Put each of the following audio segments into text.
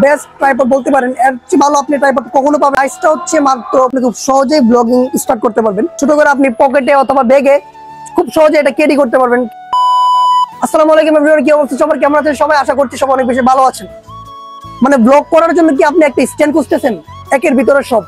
Best tripod বলতে পারেন। এর চেয়ে ভালো আপনি ট্রাইপড কখনো পাবেন। প্রাইসটা হচ্ছে মাত্র, আপনি খুব সহজেই ব্লগিং স্টার্ট করতে পারবেন। ছোট করে আপনি পকেটে অথবা ব্যাগে খুব সহজে এটা ক্যারি করতে পারবেন। আসসালামু আলাইকুম এভরিওয়ান, কি অবস্থা সবার, কেমন আছেন সবাই? আশা করছি সবাই অনেক বেশি ভালো আছেন। মানে ব্লগ করার জন্য কি আপনি একটা স্ট্যান্ড খুঁজতেছেন? একের ভিতরে সব,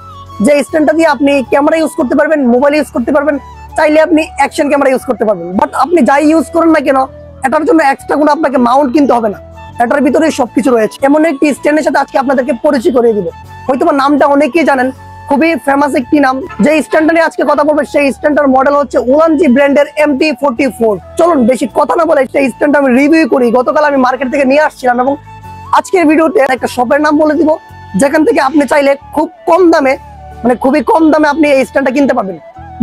যে স্ট্যান্ডটা দিয়ে আপনি ক্যামেরা ইউজ করতে পারবেন, মোবাইল ইউজ করতে পারবেন, চাইলে আপনি অ্যাকশন ক্যামেরা ইউজ করতে পারবেন। বাট আপনি যাই ইউজ করেন না কেন, এটার জন্য এক্সট্রা কোনো আপনাকে মাউন্ট কিনতে হবে না। এটার ভিতরে সবকিছু রয়েছে। এমন একটি স্ট্যান্ডের সাথে আজকে আপনাদেরকে পরিচয় করিয়ে দিব। হয়তো নামটা অনেকেই জানেন, খুবই ফেমাস একটি নাম। যে স্ট্যান্ডটা নিয়ে আজকে কথা বলবো, সেই স্ট্যান্ডটার মডেল হচ্ছে উলানজি ব্র্যান্ডের MT44। চলুন বেশি কথা না বলে সেই স্ট্যান্ডটা আমি রিভিউ করি। গতকাল আমি মার্কেট থেকে নিয়ে আসছিলাম এবং আজকের ভিডিওতে একটা শপের নাম বলে দিব, যেখান থেকে আপনি চাইলে খুব কম দামে, মানে খুবই কম দামে আপনি এই স্ট্যান্ডটা কিনতে পারবেন।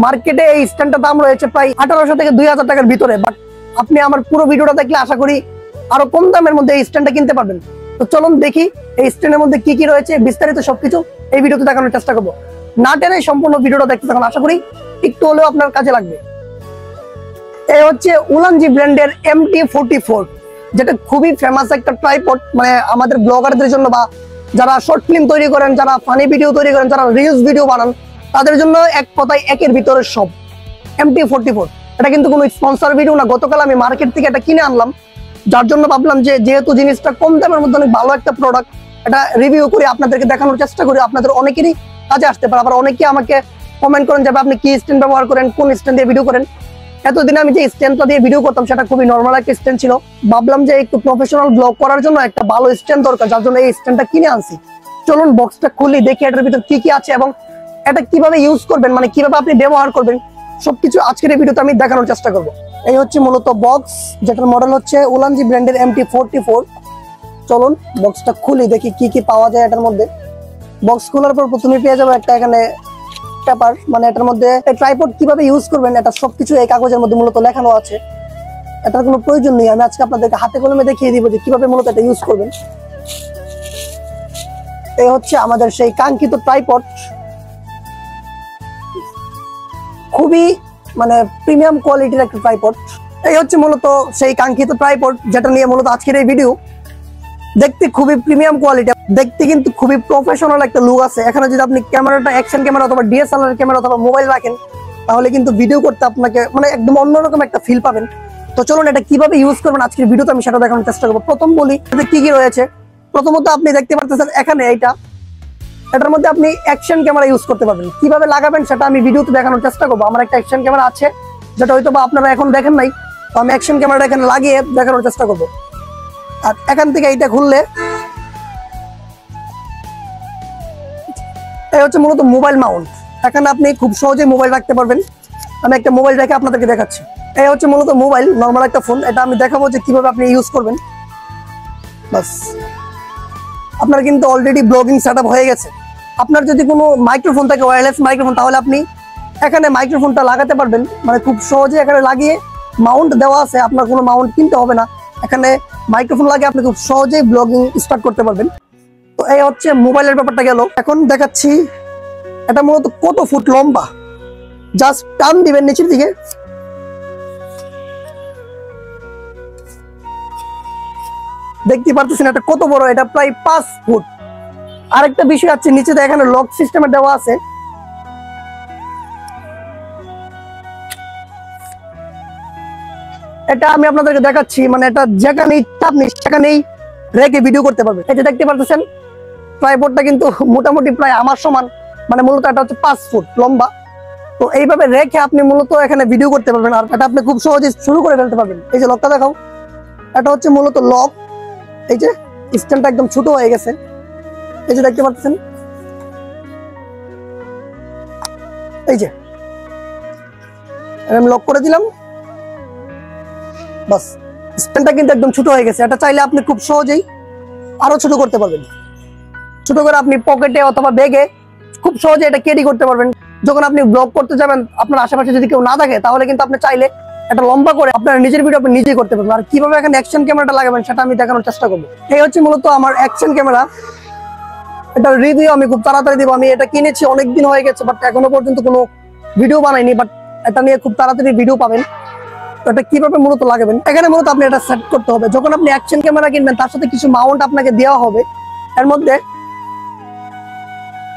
মার্কেটে এই স্ট্যান্ডটার দাম রয়েছে প্রায় 1800 থেকে 2000 টাকার ভিতরে। বাট আপনি আমার পুরো ভিডিওটা দেখলে আশা করি আরো কম দামের মধ্যে এই স্ট্যান্ডটা কিনতে পারবেন। তো চলুন দেখি এই স্ট্যান্ডের মধ্যে কি কি রয়েছে, বিস্তারিত সবকিছু এই ভিডিওতে দেখানোর চেষ্টা করবো। না টেনে সম্পূর্ণ ভিডিওটা দেখতে থাকুন, আশা করি একটু হলেও আপনার কাজে লাগবে। এই হচ্ছে উলানজি ব্র্যান্ডের MT44, যেটা খুবই ফেমাস একটা ট্রাইপড। মানে আমাদের ব্লগারদের জন্য, বা যারা শর্ট ফিল্ম তৈরি করেন, যারা ফানি ভিডিও তৈরি করেন, যারা রিলস ভিডিও বানান, তাদের জন্য এক কথায় একের ভিতরে সব। MT44 এটা কিন্তু কোনো স্পন্সর ভিডিও না। গতকাল আমি মার্কেট থেকে এটা কিনে আনলাম, যার জন্য ভাবলাম যে যেহেতু জিনিসটা কম দামের মধ্যে অনেক ভালো একটা প্রোডাক্ট, এটা রিভিউ করে আপনাদেরকে দেখানোর চেষ্টা করি। আপনাদের অনেকেরই কাজে আসতে পারে। আবার অনেকে আমাকে কমেন্ট করেন যাবে আপনি কি স্ট্যান্ড ব্যবহার করেন, কোন স্ট্যান্ড দিয়ে ভিডিও করেন। এতদিন আমি যে স্ট্যান্ডটা দিয়ে ভিডিও করতাম সেটা খুবই নর্মাল একটা স্ট্যান্ড ছিল। ভাবলাম যে একটু প্রফেশনাল ব্লগ করার জন্য একটা ভালো স্ট্যান্ড দরকার, যার জন্য এই স্ট্যান্ডটা কিনে আনছি। চলুন বক্সটা খুলি, দেখি এটার ভিতর কি কি আছে এবং এটা কিভাবে ইউজ করবেন, মানে কিভাবে আপনি ব্যবহার করবেন, সবকিছু আজকের এই ভিডিওতে আমি দেখানোর চেষ্টা করব। এই হচ্ছে মূলত বক্স, যেটার মডেল হচ্ছে উলানজি ব্র্যান্ডের MT44। চলুন বক্সটা খুলি, দেখি কি কি পাওয়া যায় এটার মধ্যে। বক্স খোলার পর প্রথমে পেয়ে যাবো একটা এখানে পেপার, মানে এটার মধ্যে ট্রাইপড কিভাবে ইউজ করবেন এটা সবকিছু এই কাগজের মধ্যে মূলত লেখানো আছে। এটার কোনো প্রয়োজন নেই, আমি আজকে আপনাদেরকে হাতে কলমে দেখিয়ে দিব যে কিভাবে মূলত এটা ইউজ করবেন। এই হচ্ছে আমাদের সেই কাঙ্ক্ষিত ট্রাইপড, খুবই মানে প্রিমিয়াম কোয়ালিটির একটা ট্রাইপড। এই হচ্ছে মূলত সেই কাঙ্ক্ষিত ট্রাইপড, যেটা নিয়ে মূলত আজকের এই ভিডিও। দেখতে খুবই প্রিমিয়াম কোয়ালিটি, দেখতে কিন্তু খুবই প্রফেশনাল একটা লুক আছে। এখানে যদি আপনি ক্যামেরাটা অ্যাকশন ক্যামেরা অথবা DSLR ক্যামেরা অথবা মোবাইল রাখেন, তাহলে কিন্তু ভিডিও করতে আপনাকে মানে একদম অন্যরকম একটা ফিল পাবেন। তো চলুন এটা কিভাবে ইউজ করবেন আজকের ভিডিওতে আমি সেটা দেখানোর চেষ্টা করবো। প্রথম বলি কি কি রয়েছে। প্রথমত আপনি দেখতে পাচ্ছেন এখানে এটার মধ্যে আপনি অ্যাকশন ক্যামেরা ইউজ করতে পারবেন। কিভাবে লাগাবেন সেটা আমি ভিডিওতে দেখানোর চেষ্টা করবো। আমার একটা অ্যাকশন ক্যামেরা আছে, যেটা হয়তো বা আপনারা এখন দেখেন নাই, তো আমি অ্যাকশন ক্যামেরাটা এখানে লাগিয়ে দেখানোর চেষ্টা করবো। আর এখান থেকে এইটা খুললে এই হচ্ছে মূলত মোবাইল মাউন্ট। এখানে আপনি খুব সহজে মোবাইল রাখতে পারবেন। আমি একটা মোবাইল রেখে আপনাদেরকে দেখাচ্ছি। এই হচ্ছে মূলত মোবাইল, নর্মাল একটা ফোন। এটা আমি দেখাবো যে কিভাবে আপনি ইউজ করবেন। বাস, আপনার কিন্তু অলরেডি ব্লগিং সেটআপ হয়ে গেছে। আপনার যদি কোনো মাইক্রোফোন থাকে, ওয়্যারলেস মাইক্রোফোন, তাহলে আপনি এখানে মাইক্রোফোনটা লাগাতে পারবেন। মানে খুব সহজে এখানে লাগিয়ে, মাউন্ট দেওয়া আছে, আপনার কোনো মাউন্ট কিনতে হবে না। এখানে মাইক্রোফোন লাগিয়ে আপনি খুব সহজেই ব্লগিং স্টার্ট করতে পারবেন। তো এই হচ্ছে মোবাইলের ব্যাপারটা গেল। এখন দেখাচ্ছি এটা মূলত কত ফুট লম্বা। জাস্ট টান দিবেন নিচের দিকে, দেখতে পারতেছেন এটা কত বড়। এটা প্রায় 5 ফুট। আরেকটা বিষয় আছে, নিচে এখানে লক সিস্টেমে দেওয়া আছে। এটা আমি আপনাদেরকে দেখাচ্ছি, মানে এটা যেখানেই আপনি সেখানেই রেখে ভিডিও করতে পারবেন। এই যে দেখতে পারতেছেন ট্রাইপডটা কিন্তু মোটামুটি প্রায় আমার সমান, মানে মূলত এটা হচ্ছে 5 ফুট লম্বা। তো এইভাবে রেখে আপনি মূলত এখানে ভিডিও করতে পারবেন। আর এটা আপনি খুব সহজে শুরু করে ফেলতে পারবেন। এই যে লকটা দেখাও, এটা হচ্ছে মূলত লক। এই যে স্ট্যান্ডটা একদম ছোট হয়ে গেছে, এই যে দেখতে পাচ্ছেন। এই যে আমি লক করে দিলাম, বাস স্ট্যান্ডটা কিন্তু একদম ছোট হয়ে গেছে। এটা চাইলে আপনি খুব সহজেই আরো ছোট করতে পারবেন। ছোট করে আপনি পকেটে অথবা ব্যাগে খুব সহজে এটা ক্যারি করতে পারবেন। যখন আপনি ব্লগ করতে যাবেন, আপনার আশেপাশে যদি কেউ না থাকে, তাহলে কিন্তু আপনি চাইলে এটা লম্বা করে আপনার নিজের ভিডিও আপনি নিজেই করতে পারবেন। আর কিভাবে এখানে অ্যাকশন ক্যামেরাটা লাগাবেন সেটা আমি দেখানোর চেষ্টা করবো। এই হচ্ছে মূলত আমার অ্যাকশন ক্যামেরা। এটা রিভিউ আমি খুব তাড়াতাড়ি দিব। আমি এটা কিনেছি অনেকদিন হয়ে গেছে, বাট এখনো পর্যন্ত কোনো ভিডিও বানাইনি। বাট এটা নিয়ে খুব তাড়াতাড়ি ভিডিও পাবেন। তো এটা কিভাবে মূলত লাগাবেন, এখানে মূলত আপনি এটা সেট করতে হবে। যখন আপনি অ্যাকশন ক্যামেরা কিনবেন, তার সাথে কিছু মাউন্ট আপনাকে দেওয়া হবে। এর মধ্যে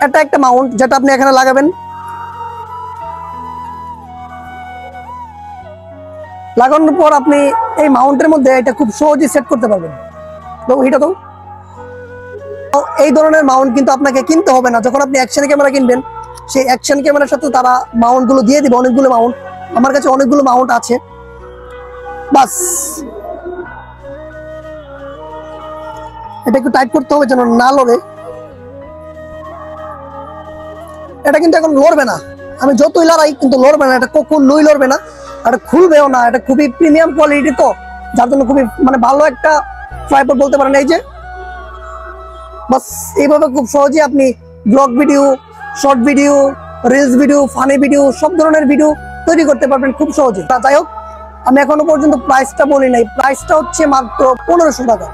এটা একটা মাউন্ট যেটা আপনি এখানে লাগাবেন, লাগানোর পর আপনি এই মাউন্টের মধ্যে এটা খুব সহজেই সেট করতে পারবেন। তো এটা তো এই ধরনের মাউন্ট কিন্তু আপনাকে কিনতে হবে না। যখন আপনি অ্যাকশন ক্যামেরা কিনবেন, সেই অ্যাকশন ক্যামেরার সাথে তারা মাউন্ট গুলো দিয়ে দিবে, অনেকগুলো মাউন্ট। আমার কাছে অনেকগুলো মাউন্ট আছে। বাস এটা একটু টাইট করতে হবে যেন না লড়ে। এটা কিন্তু এখন লড়বে না, আমি যতই লড়াই কিন্তু লড়বে না, এটা কখন লই লড়বে না, এটা খুলবেও না। এটা খুবই প্রিমিয়াম কোয়ালিটি, তো যার জন্য খুবই মানে ভালো একটা ট্রাইপড বলতে পারেন। এই যে বাস এইভাবে খুব সহজে আপনি blog video, short video, reels video, funny video, সব ধরনের ভিডিও তৈরি করতে পারবেন খুব সহজে। যাই হোক, আমি এখনো পর্যন্ত প্রাইসটা বলি নাই। প্রাইসটা হচ্ছে মাত্র 1500 টাকা।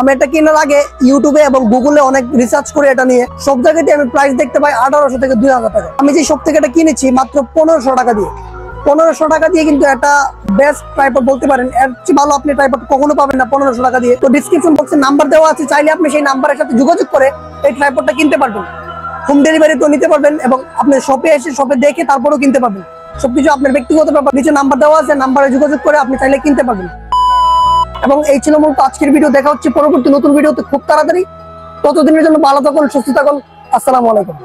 আমি এটা কেনার আগে ইউটিউবে এবং গুগলে অনেক রিসার্চ করে এটা নিয়ে সব জায়গাতে আমি প্রাইস দেখতে পাই 1800 থেকে 2000 টাকা। আমি যে সব থেকে এটা কিনেছি মাত্র 1500 টাকা দিয়ে। 1500 টাকা দিয়ে কিন্তু এটা বেস্ট ট্রাইপড বলতে পারেন। এর চেয়ে ভালো আপনি ট্রাইপড কখনো পাবেন না 1500 টাকা দিয়ে। তো ডিসক্রিপশন বক্সে নাম্বার দেওয়া আছে, চাইলে আপনি সেই নাম্বারের সাথে যোগাযোগ করে এই ট্রাইপডটা কিনতে পারবেন। হোম ডেলিভারি তো নিতে পারবেন এবং আপনি শপে এসে শপে দেখে তারপরেও কিনতে পারবেন। সবকিছু আপনার ব্যক্তিগত ব্যাপার। নিচে নাম্বার দেওয়া আছে, নাম্বারে যোগাযোগ করে আপনি চাইলে কিনতে পারবেন। এবং এই ছিল মূলত আজকের ভিডিও। দেখা হচ্ছে পরবর্তী নতুন ভিডিওতে খুব তাড়াতাড়ি। ততদিনের জন্য ভালো থাকুন, সুস্থ থাকুন। আসসালামু আলাইকুম।